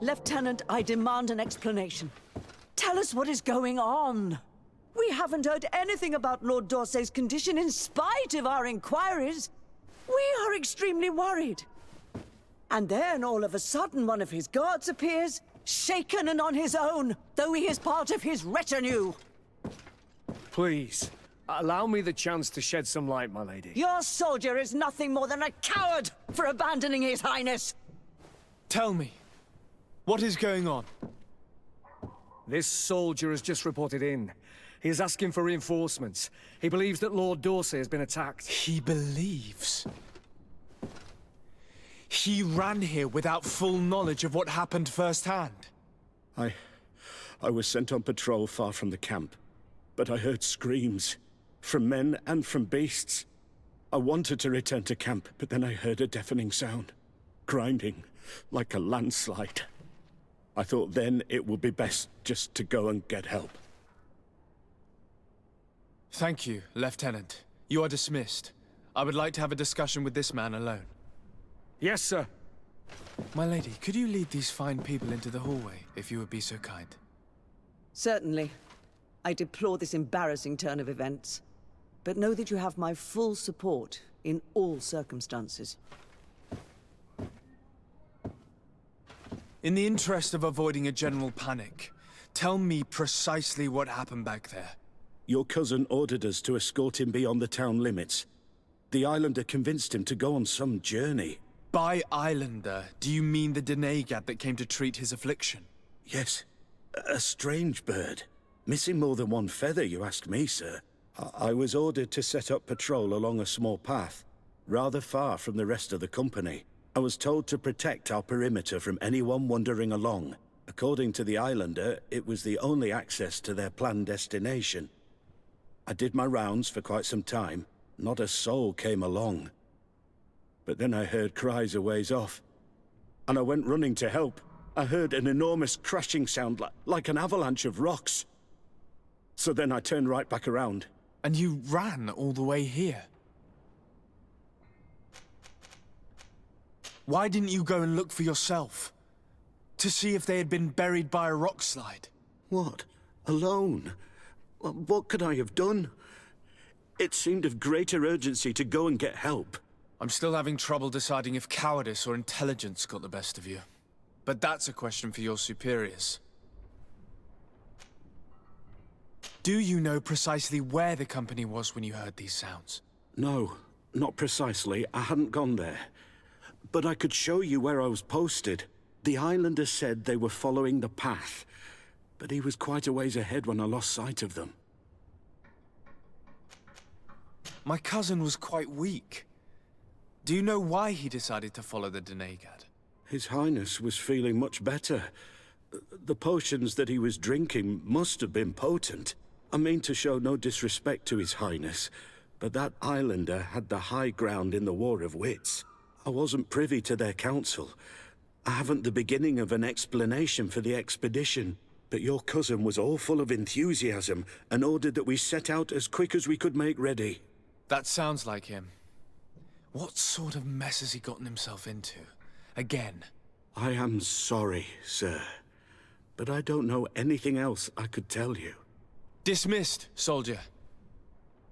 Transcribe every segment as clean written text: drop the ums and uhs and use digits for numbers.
Lieutenant, I demand an explanation. Tell us what is going on. We haven't heard anything about Lord D'Orsay's condition in spite of our inquiries. We are extremely worried. And then all of a sudden one of his guards appears, shaken and on his own, though he is part of his retinue. Please, allow me the chance to shed some light, my lady. Your soldier is nothing more than a coward for abandoning his highness. Tell me, what is going on? This soldier has just reported in. He is asking for reinforcements. He believes that Lord D'Orsay has been attacked. He believes? He ran here without full knowledge of what happened firsthand. I was sent on patrol far from the camp, but I heard screams, from men and from beasts. I wanted to return to camp, but then I heard a deafening sound, grinding, like a landslide. I thought then it would be best just to go and get help. Thank you, Lieutenant. You are dismissed. I would like to have a discussion with this man alone. Yes, sir. My lady, could you lead these fine people into the hallway, if you would be so kind? Certainly. I deplore this embarrassing turn of events, but know that you have my full support in all circumstances. In the interest of avoiding a general panic, tell me precisely what happened back there. Your cousin ordered us to escort him beyond the town limits. The Islander convinced him to go on some journey. By Islander, do you mean the Denegad that came to treat his affliction? Yes, a strange bird. Missing more than one feather, you ask me, sir. I was ordered to set up patrol along a small path, rather far from the rest of the company. I was told to protect our perimeter from anyone wandering along. According to the Islander, it was the only access to their planned destination. I did my rounds for quite some time. Not a soul came along. But then I heard cries a ways off, and I went running to help. I heard an enormous crashing sound like an avalanche of rocks. So then I turned right back around. And you ran all the way here? Why didn't you go and look for yourself? To see if they had been buried by a rock slide? What? Alone? What could I have done? It seemed of greater urgency to go and get help. I'm still having trouble deciding if cowardice or intelligence got the best of you. But that's a question for your superiors. Do you know precisely where the company was when you heard these sounds? No, not precisely. I hadn't gone there. But I could show you where I was posted. The Islander said they were following the path, but he was quite a ways ahead when I lost sight of them. My cousin was quite weak. Do you know why he decided to follow the Denegad? His Highness was feeling much better. The potions that he was drinking must have been potent. I mean to show no disrespect to His Highness, but that Islander had the high ground in the War of Wits. I wasn't privy to their counsel. I haven't the beginning of an explanation for the expedition, but your cousin was all full of enthusiasm and ordered that we set out as quick as we could make ready. That sounds like him. What sort of mess has he gotten himself into? Again? I am sorry, sir, but I don't know anything else I could tell you. Dismissed, soldier.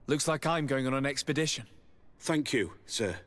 Looks like I'm going on an expedition. Thank you, sir.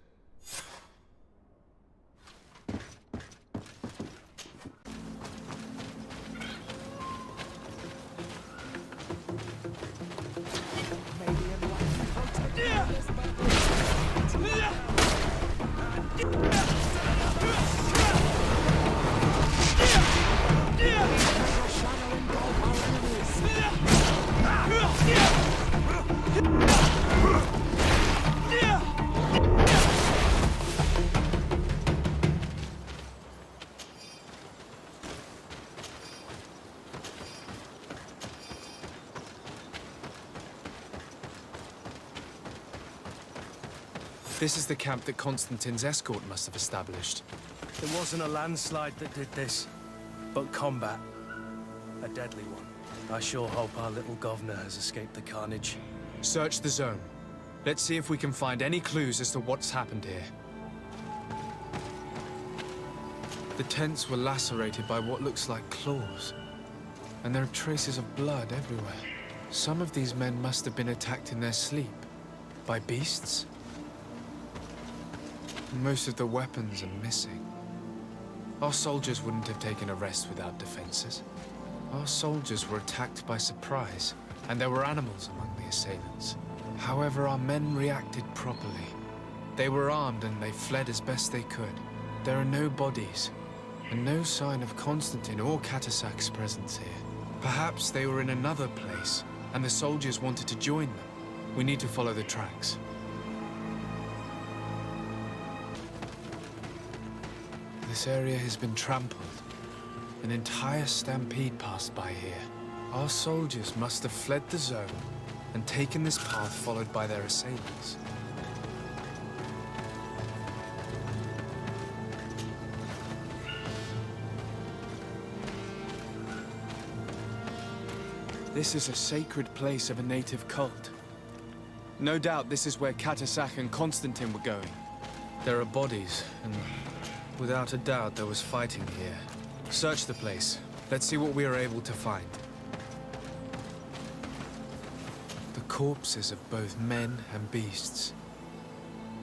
This is the camp that Constantin's escort must have established. It wasn't a landslide that did this, but combat. A deadly one. I sure hope our little governor has escaped the carnage. Search the zone. Let's see if we can find any clues as to what's happened here. The tents were lacerated by what looks like claws, and there are traces of blood everywhere. Some of these men must have been attacked in their sleep. By beasts? Most of the weapons are missing. Our soldiers wouldn't have taken a rest without defenses. Our soldiers were attacked by surprise, and there were animals among the assailants. However, our men reacted properly. They were armed and they fled as best they could. There are no bodies, and no sign of Constantin or Catasach's presence here. Perhaps they were in another place, and the soldiers wanted to join them. We need to follow the tracks. This area has been trampled. An entire stampede passed by here. Our soldiers must have fled the zone and taken this path followed by their assailants. This is a sacred place of a native cult. No doubt this is where Catasach and Constantin were going. There are bodies, and without a doubt there was fighting here. Search the place. Let's see what we are able to find. The corpses of both men and beasts.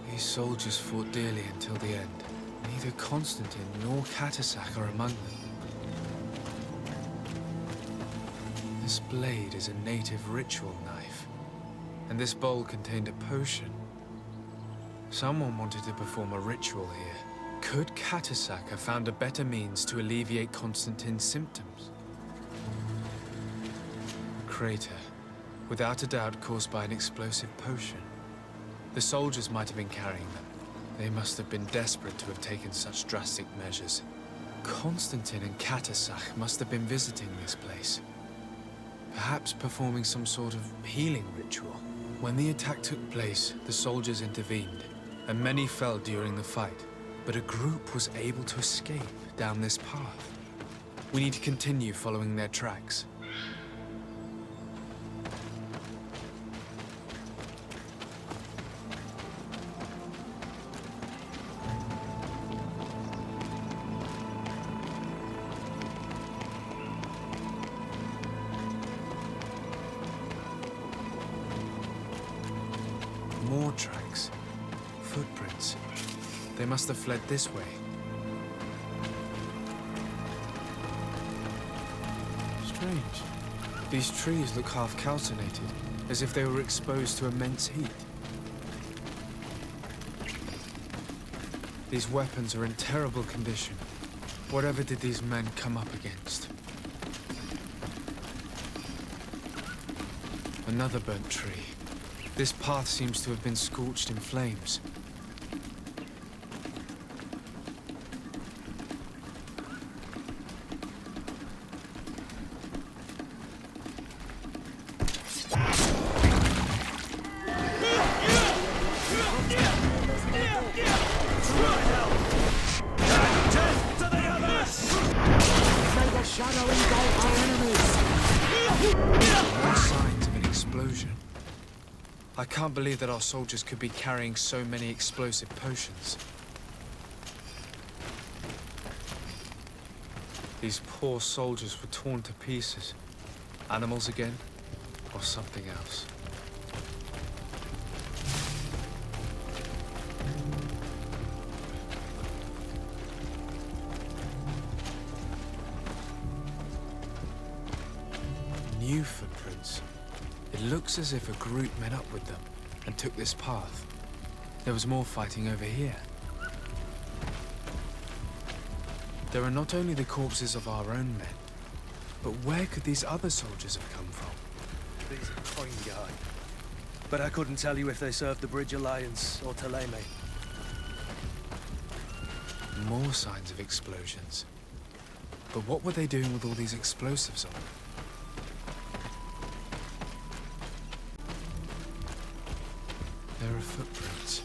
These soldiers fought dearly until the end. Neither Constantin nor Catasach are among them. This blade is a native ritual knife, and this bowl contained a potion. Someone wanted to perform a ritual here. Could Catasach have found a better means to alleviate Constantin's symptoms? Crater, without a doubt caused by an explosive potion. The soldiers might have been carrying them. They must have been desperate to have taken such drastic measures. Constantin and Catasach must have been visiting this place. Perhaps performing some sort of healing ritual. When the attack took place, the soldiers intervened, and many fell during the fight. But a group was able to escape down this path. We need to continue following their tracks. More tracks. Footprints. They must have fled this way. Strange. These trees look half calcinated, as if they were exposed to immense heat. These weapons are in terrible condition. Whatever did these men come up against? Another burnt tree. This path seems to have been scorched in flames. I can't believe that our soldiers could be carrying so many explosive potions. These poor soldiers were torn to pieces. Animals again, or something else. New footprints. It looks as if a group met up with them and took this path. There was more fighting over here. There are not only the corpses of our own men, but where could these other soldiers have come from? These are Poingai. But I couldn't tell you if they served the Bridge Alliance or Teleme. More signs of explosions. But what were they doing with all these explosives on them? There are footprints.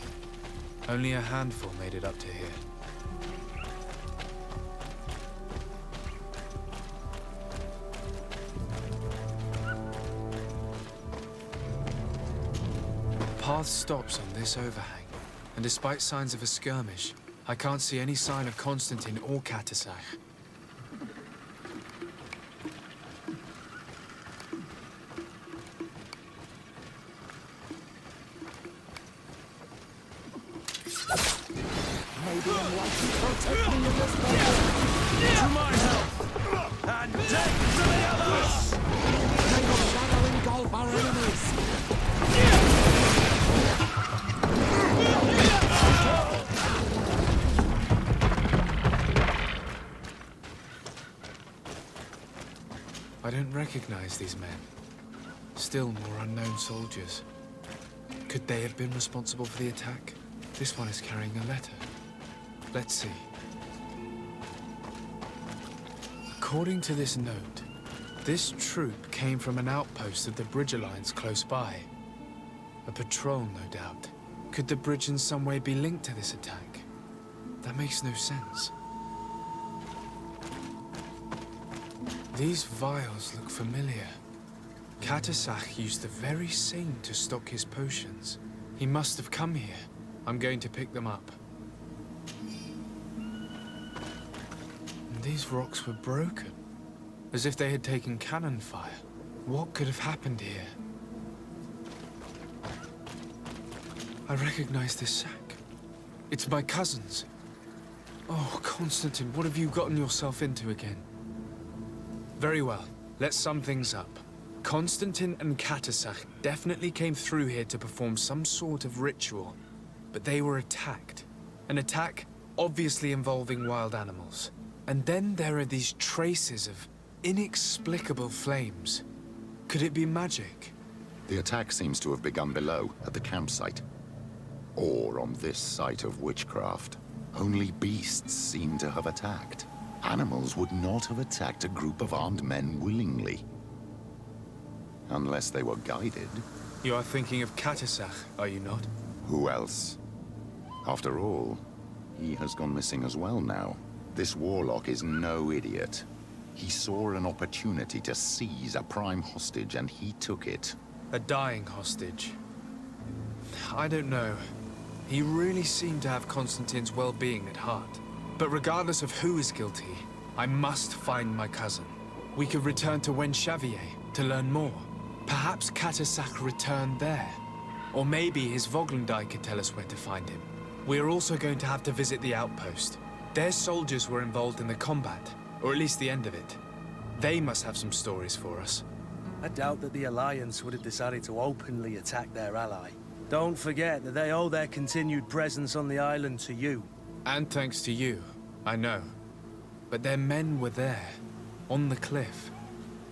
Only a handful made it up to here. The path stops on this overhang, and despite signs of a skirmish, I can't see any sign of Constantin or Catasach. Maybe enlightened protect me in this battle. To my help! And death to the others! May the shadow engulf our enemies. I don't recognize these men. Still more unknown soldiers. Could they have been responsible for the attack? This one is carrying a letter. Let's see. According to this note, this troop came from an outpost of the Bridge Alliance close by. A patrol, no doubt. Could the bridge in some way be linked to this attack? That makes no sense. These vials look familiar. Catasach used the very same to stock his potions. He must have come here. I'm going to pick them up. And these rocks were broken, as if they had taken cannon fire. What could have happened here? I recognize this sack. It's my cousin's. Oh, Constantin, what have you gotten yourself into again? Very well. Let's sum things up. Constantin and Catasach definitely came through here to perform some sort of ritual, but they were attacked. An attack obviously involving wild animals. And then there are these traces of inexplicable flames. Could it be magic? The attack seems to have begun below, at the campsite. Or on this site of witchcraft. Only beasts seem to have attacked. Animals would not have attacked a group of armed men willingly. Unless they were guided. You are thinking of Catasach, are you not? Who else? After all, he has gone missing as well now. This warlock is no idiot. He saw an opportunity to seize a prime hostage and he took it. A dying hostage. I don't know. He really seemed to have Constantin's well-being at heart. But regardless of who is guilty, I must find my cousin. We could return to Xavier to learn more. Perhaps Catasach returned there. Or maybe his Voglendai could tell us where to find him. We're also going to have to visit the outpost. Their soldiers were involved in the combat, or at least the end of it. They must have some stories for us. I doubt that the Alliance would have decided to openly attack their ally. Don't forget that they owe their continued presence on the island to you. And thanks to you, I know. But their men were there, on the cliff.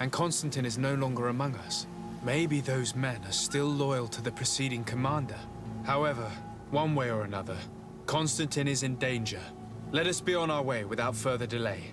And Constantin is no longer among us. Maybe those men are still loyal to the preceding commander. However, one way or another, Constantin is in danger. Let us be on our way without further delay.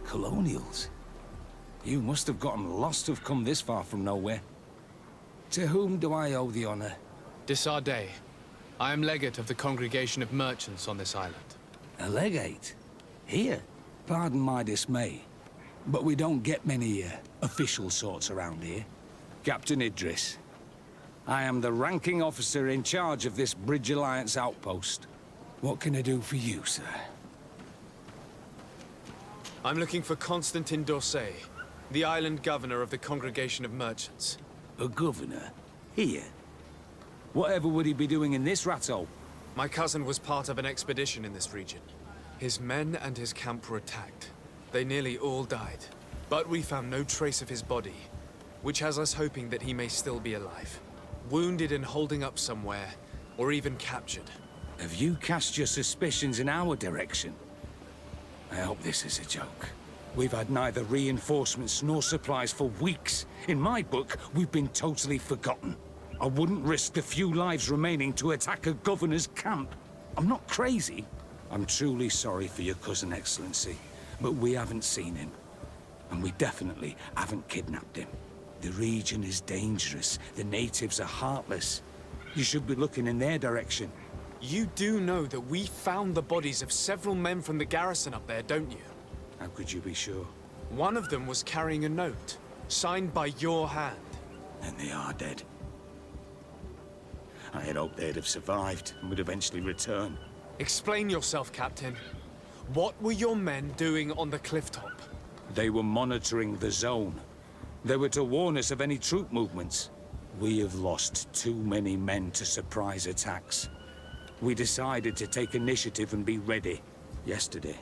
Colonials? You must have gotten lost to have come this far from nowhere. To whom do I owe the honor? Desardet. I am legate of the Congregation of Merchants on this island. A legate? Here? Pardon my dismay, but we don't get many official sorts around here. Captain Idris. I am the ranking officer in charge of this Bridge Alliance outpost. What can I do for you, sir? I'm looking for Constantin d'Orsay, the island governor of the Congregation of Merchants. A governor? Here? Whatever would he be doing in this rattle? My cousin was part of an expedition in this region. His men and his camp were attacked. They nearly all died. But we found no trace of his body, which has us hoping that he may still be alive. Wounded and holding up somewhere, or even captured. Have you cast your suspicions in our direction? I hope this is a joke. We've had neither reinforcements nor supplies for weeks. In my book, we've been totally forgotten. I wouldn't risk the few lives remaining to attack a governor's camp. I'm not crazy. I'm truly sorry for your cousin, Excellency, but we haven't seen him. And we definitely haven't kidnapped him. The region is dangerous. The natives are heartless. You should be looking in their direction. You do know that we found the bodies of several men from the garrison up there, don't you? How could you be sure? One of them was carrying a note, signed by your hand. Then they are dead. I had hoped they'd have survived and would eventually return. Explain yourself, Captain. What were your men doing on the cliff top? They were monitoring the zone. They were to warn us of any troop movements. We have lost too many men to surprise attacks. We decided to take initiative and be ready. Yesterday,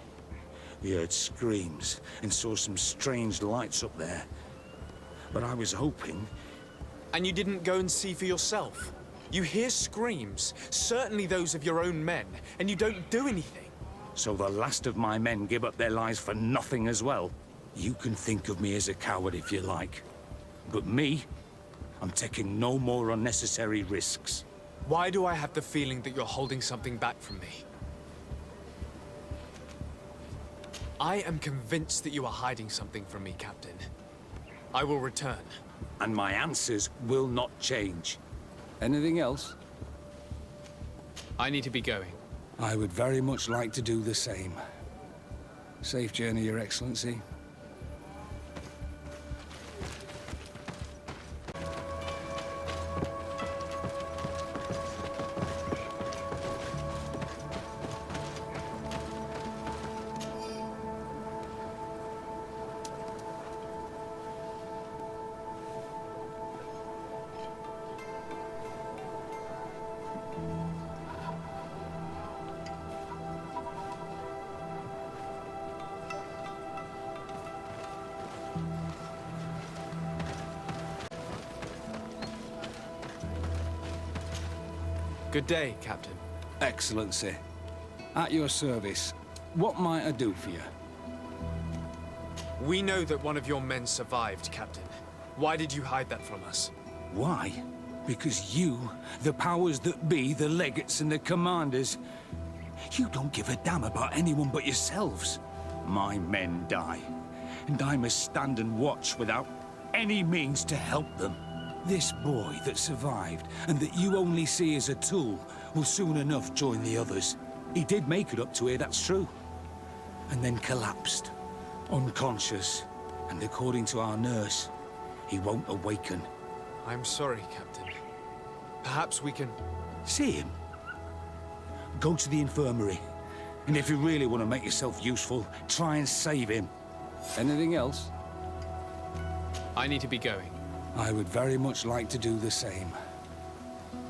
we heard screams and saw some strange lights up there. But I was hoping... And you didn't go and see for yourself? You hear screams, certainly those of your own men, and you don't do anything. So the last of my men give up their lives for nothing as well? You can think of me as a coward if you like. But me, I'm taking no more unnecessary risks. Why do I have the feeling that you're holding something back from me? I am convinced that you are hiding something from me, Captain. I will return. And my answers will not change. Anything else? I need to be going. I would very much like to do the same. Safe journey, Your Excellency. Good day, Captain. Excellency. At your service. What might I do for you? We know that one of your men survived, Captain. Why did you hide that from us? Why? Because you, the powers that be, the legates and the commanders, you don't give a damn about anyone but yourselves. My men die, and I must stand and watch without any means to help them. This boy that survived, and that you only see as a tool, will soon enough join the others. He did make it up to here, that's true. And then collapsed, unconscious, and according to our nurse, he won't awaken. I'm sorry, Captain. Perhaps we can... See him? Go to the infirmary. And if you really want to make yourself useful, try and save him. Anything else? I need to be going. I would very much like to do the same.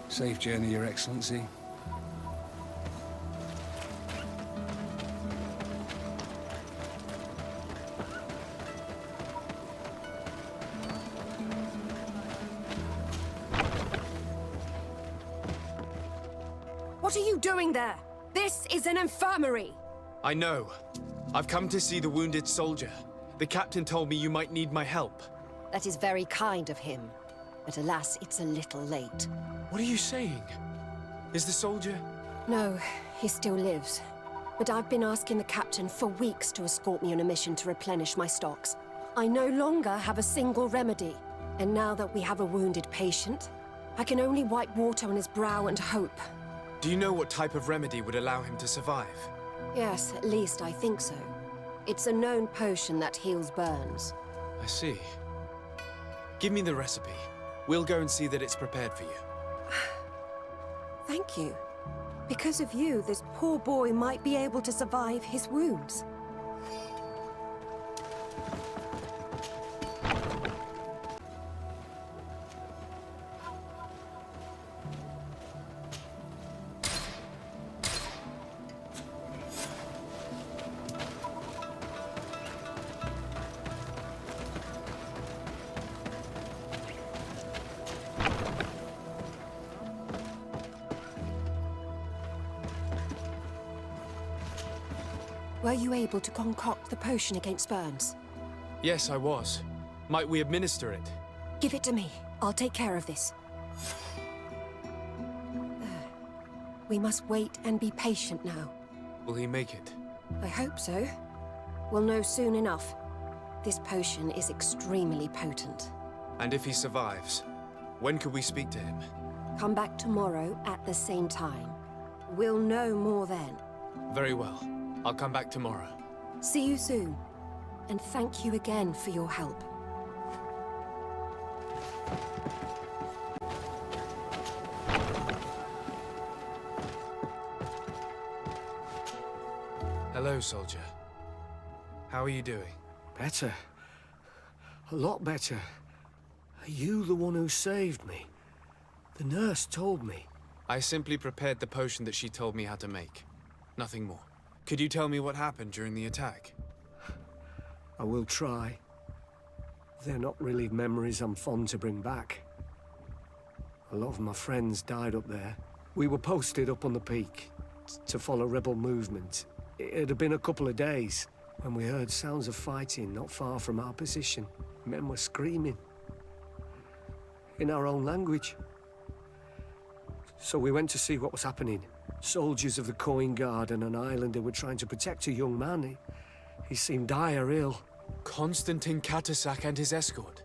Safe journey, Your Excellency. What are you doing there? This is an infirmary! I know. I've come to see the wounded soldier. The captain told me you might need my help. That is very kind of him. But alas, it's a little late. What are you saying? Is the soldier... No, he still lives. But I've been asking the captain for weeks to escort me on a mission to replenish my stocks. I no longer have a single remedy. And now that we have a wounded patient, I can only wipe water on his brow and hope. Do you know what type of remedy would allow him to survive? Yes, at least I think so. It's a known potion that heals burns. I see. Give me the recipe. We'll go and see that it's prepared for you. Thank you. Because of you, this poor boy might be able to survive his wounds. Were you able to concoct the potion against burns? Yes, I was. Might we administer it? Give it to me. I'll take care of this. There. We must wait and be patient now. Will he make it? I hope so. We'll know soon enough. This potion is extremely potent. And if he survives, when could we speak to him? Come back tomorrow at the same time. We'll know more then. Very well. I'll come back tomorrow. See you soon. And thank you again for your help. Hello, soldier. How are you doing? Better. A lot better. Are you the one who saved me? The nurse told me. I simply prepared the potion that she told me how to make. Nothing more. Could you tell me what happened during the attack? I will try. They're not really memories I'm fond to bring back. A lot of my friends died up there. We were posted up on the peak to follow rebel movement. It had been a couple of days when we heard sounds of fighting not far from our position. Men were screaming in our own language. So we went to see what was happening. Soldiers of the Coin Guard and an islander were trying to protect a young man. He seemed dire ill. Constantin Catasach and his escort.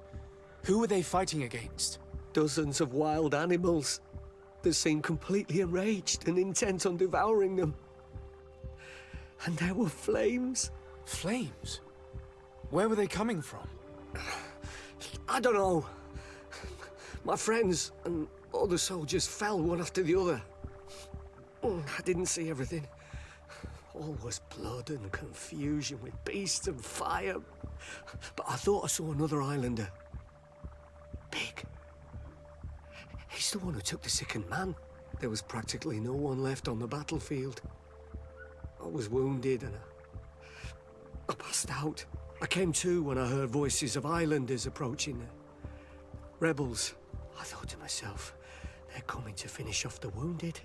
Who were they fighting against? Dozens of wild animals. They seemed completely enraged and intent on devouring them. And there were flames. Flames? Where were they coming from? I don't know. My friends and other soldiers fell one after the other. I didn't see everything. All was blood and confusion with beasts and fire. But I thought I saw another islander. Big. He's the one who took the sickened man. There was practically no one left on the battlefield. I was wounded and I passed out. I came to when I heard voices of islanders approaching. Rebels. I thought to myself, they're coming to finish off the wounded.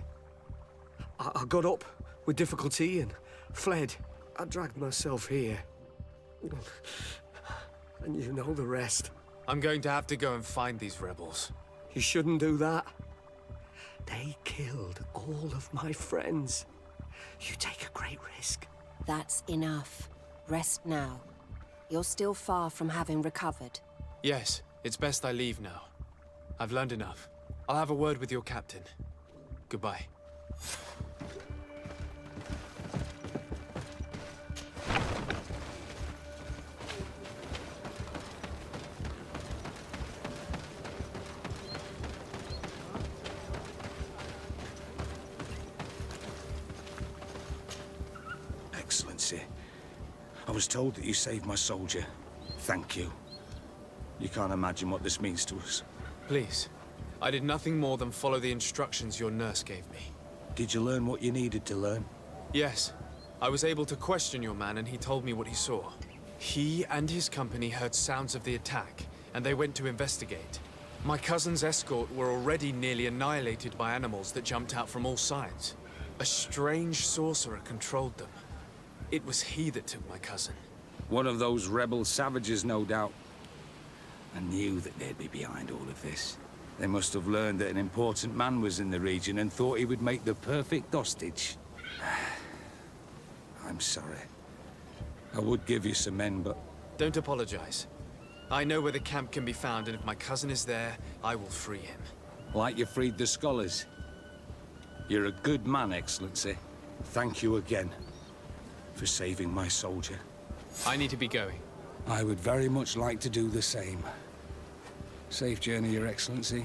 I got up with difficulty and fled. I dragged myself here. And you know the rest. I'm going to have to go and find these rebels. You shouldn't do that. They killed all of my friends. You take a great risk. That's enough. Rest now. You're still far from having recovered. Yes, it's best I leave now. I've learned enough. I'll have a word with your captain. Goodbye. Excellency, I was told that you saved my soldier. Thank you. You can't imagine what this means to us. Please. I did nothing more than follow the instructions your nurse gave me. Did you learn what you needed to learn? Yes. I was able to question your man and he told me what he saw. He and his company heard sounds of the attack, and they went to investigate. My cousin's escort were already nearly annihilated by animals that jumped out from all sides. A strange sorcerer controlled them. It was he that took my cousin. One of those rebel savages, no doubt. I knew that they'd be behind all of this. They must have learned that an important man was in the region and thought he would make the perfect hostage. I'm sorry. I would give you some men, but... Don't apologize. I know where the camp can be found, and if my cousin is there, I will free him. Like you freed the scholars. You're a good man, Excellency. Thank you again for saving my soldier. I need to be going. I would very much like to do the same. Safe journey, Your Excellency.